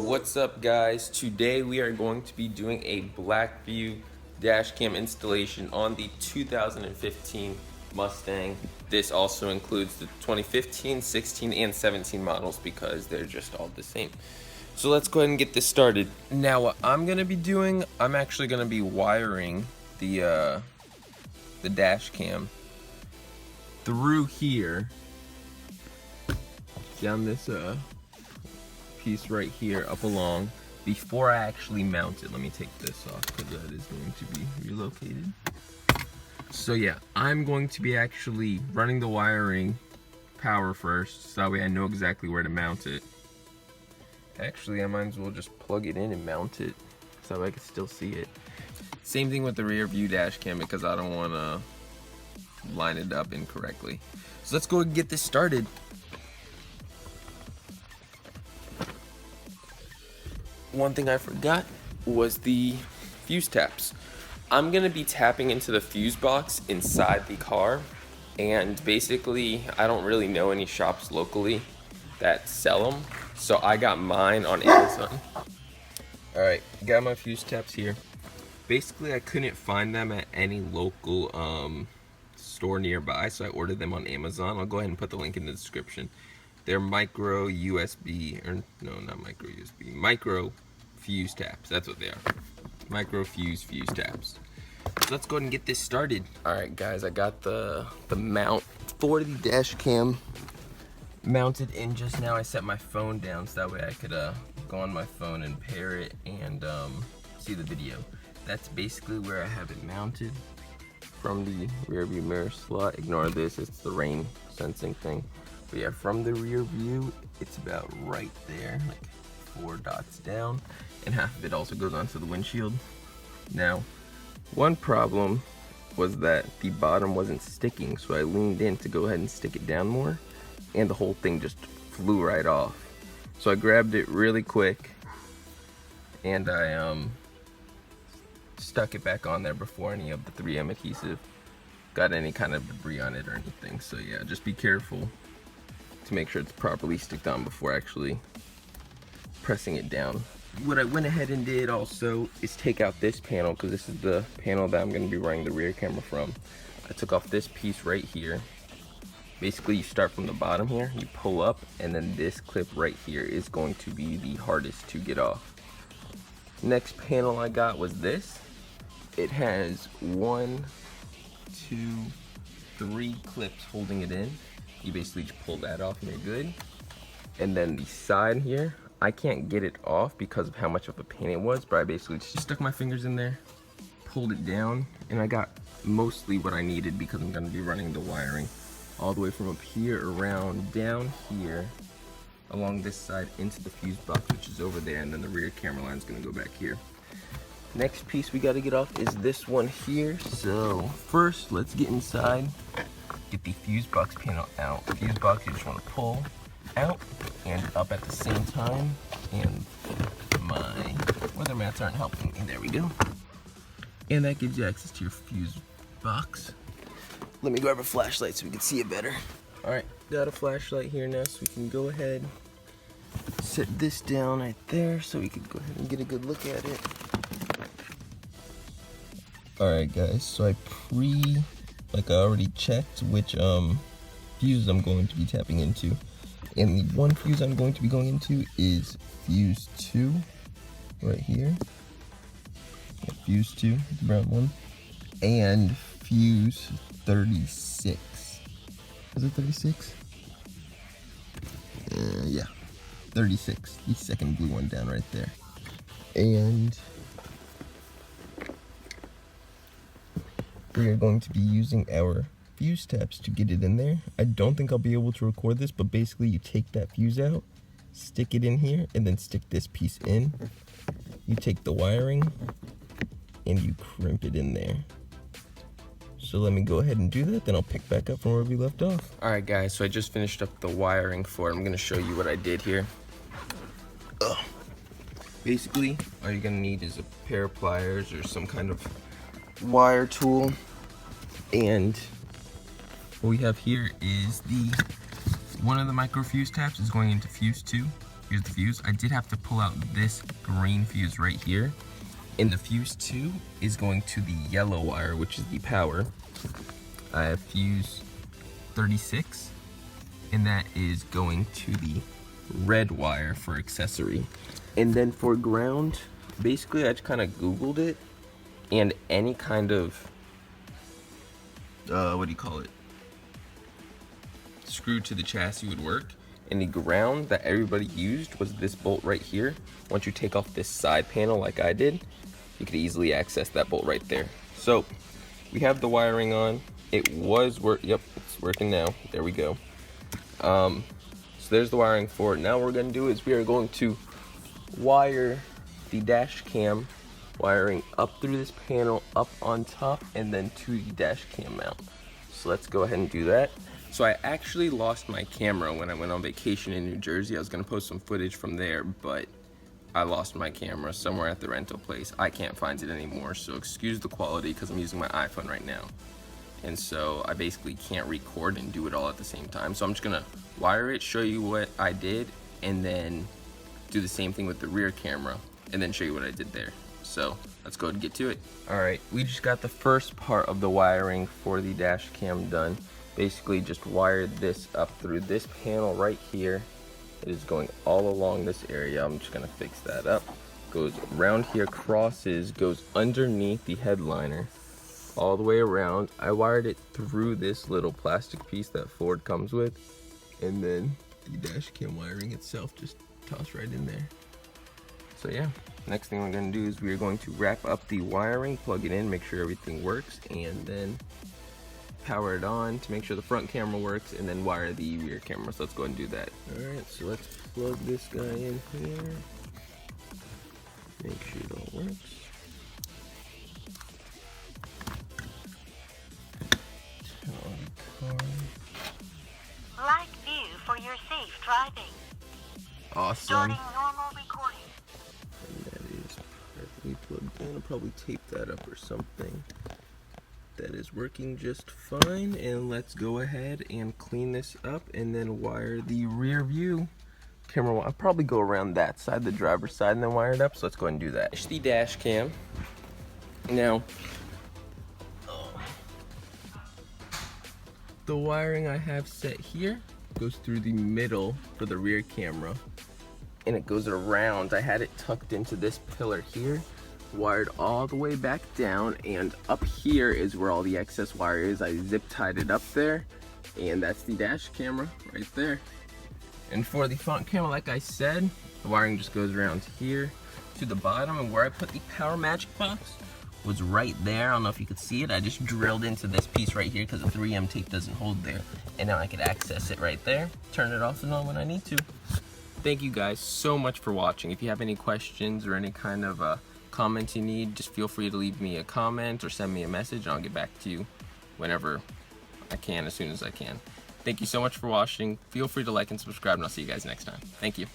What's up, guys? Today we are going to be doing a BlackVue dash cam installation on the 2015 Mustang. This also includes the 2015, 16, and 17 models because they're just all the same. So let's go ahead and get this started. Now what I'm gonna be doing, I'm actually gonna be wiring the dash cam through here down this piece right here up along before I actually mount it. Let me take this off because that is going to be relocated. So yeah, I'm going to be actually running the wiring power first, so that way I know exactly where to mount it. Actually, I might as well just plug it in and mount it so that I can still see it. Same thing with the rear view dash cam because I don't want to line it up incorrectly. So let's go and get this started. One thing I forgot was the fuse taps. I'm gonna be tapping into the fuse box inside the car, and basically I don't really know any shops locally that sell them, so I got mine on Amazon. Alright, got my fuse taps here. Basically I couldn't find them at any local store nearby, so I ordered them on Amazon. I'll go ahead and put the link in the description. They're micro USB, or no, not micro USB, micro fuse taps. That's what they are. Micro fuse taps. So let's go ahead and get this started. All right, guys, I got the mount for the dash cam mounted in just now. I set my phone down so that way I could go on my phone and pair it and see the video. That's basically where I have it mounted from the rear view mirror slot. Ignore this, it's the rain sensing thing. But yeah, from the rear view, it's about right there, like 4 dots down, and half of it also goes onto the windshield. Now, one problem was that the bottom wasn't sticking, so I leaned in to go ahead and stick it down more, and the whole thing just flew right off. So I grabbed it really quick, and I stuck it back on there before any of the 3M adhesive got any kind of debris on it or anything. So yeah, just be careful to make sure it's properly sticked on before actually pressing it down. What I went ahead and did also is take out this panel, because this is the panel that I'm going to be running the rear camera from. I took off this piece right here. Basically you start from the bottom here, you pull up, and then this clip right here is going to be the hardest to get off. Next panel I got was this. It has 1, 2, 3 clips holding it in. You basically just pull that off and you're good. And then the side here, I can't get it off because of how much of a pain it was, but I basically just stuck my fingers in there, pulled it down, and I got mostly what I needed because I'm going to be running the wiring all the way from up here around down here along this side into the fuse box, which is over there, and then the rear camera line is going to go back here. Next piece we got to get off is this one here. So first, let's get inside. Get the fuse box panel out. The fuse box you just want to pull out and up at the same time. And my weather mats aren't helping me. There we go. And that gives you access to your fuse box. Let me grab a flashlight so we can see it better. Alright, got a flashlight here now, so we can go ahead, set this down right there so we can go ahead and get a good look at it. Alright guys, so I already checked which fuse I'm going to be tapping into, and the one fuse I'm going to be going into is fuse 2 right here. Yeah, fuse 2, the brown one, and fuse 36. Is it 36? Yeah, 36, the second blue one down right there. And we are going to be using our fuse taps to get it in there. I don't think I'll be able to record this, but basically you take that fuse out, stick it in here, and then stick this piece in. You take the wiring and you crimp it in there. So let me go ahead and do that, then I'll pick back up from where we left off. Alright guys, so I just finished up the wiring for it. I'm going to show you what I did here. Basically, all you're going to need is a pair of pliers or some kind of wire tool. And what we have here is the one of the micro fuse taps is going into fuse 2. Here's the fuse. I did have to pull out this green fuse right here. And the fuse 2 is going to the yellow wire, which is the power. I have fuse 36, and that is going to the red wire for accessory. And then for ground, basically I just kind of Googled it, and any kind of, what do you call it? Screw to the chassis would work. And the ground that everybody used was this bolt right here. Once you take off this side panel like I did, you could easily access that bolt right there. So we have the wiring on. It was yep, it's working now. There we go. So there's the wiring for it. Now what we're gonna do is we are going to wire the dash cam wiring up through this panel, up on top, and then to the dash cam mount. So let's go ahead and do that. So I actually lost my camera when I went on vacation in New Jersey. I was gonna post some footage from there, but I lost my camera somewhere at the rental place. I can't find it anymore, so excuse the quality because I'm using my iPhone right now. And so I basically can't record and do it all at the same time. So I'm just gonna wire it, show you what I did, and then do the same thing with the rear camera, and then show you what I did there. So let's go ahead and get to it. All right, we just got the first part of the wiring for the dash cam done. Basically just wired this up through this panel right here. It is going all along this area. I'm just gonna fix that up. Goes around here, crosses, goes underneath the headliner, all the way around. I wired it through this little plastic piece that Ford comes with, and then the dash cam wiring itself just tossed right in there. So yeah, next thing we're gonna do is we are going to wrap up the wiring, plug it in, make sure everything works, and then power it on to make sure the front camera works, and then wire the rear camera. So let's go ahead and do that. All right, so let's plug this guy in here. Make sure it all works. BlackVue for your safe driving. Awesome. Starting normal recording. And that is perfectly plugged in. I'll probably tape that up or something. That is working just fine, and let's go ahead and clean this up and then wire the rear view camera. I'll probably go around that side, the driver's side, and then wire it up. So let's go ahead and do that. It's the dash cam. Now, the wiring I have set here goes through the middle for the rear camera, and it goes around. I had it tucked into this pillar here, wired all the way back down, and up here is where all the excess wire is. I zip tied it up there, and that's the dash camera right there. And for the front camera, like I said, the wiring just goes around here to the bottom, and where I put the Power Magic box was right there. I don't know if you could see it. I just drilled into this piece right here because the 3M tape doesn't hold there, and now I could access it right there, turn it off and on when I need to. Thank you guys so much for watching. If you have any questions or any kind of comments you need, just feel free to leave me a comment or send me a message, and I'll get back to you whenever I can, as soon as I can. Thank you so much for watching. Feel free to like and subscribe, and I'll see you guys next time. Thank you.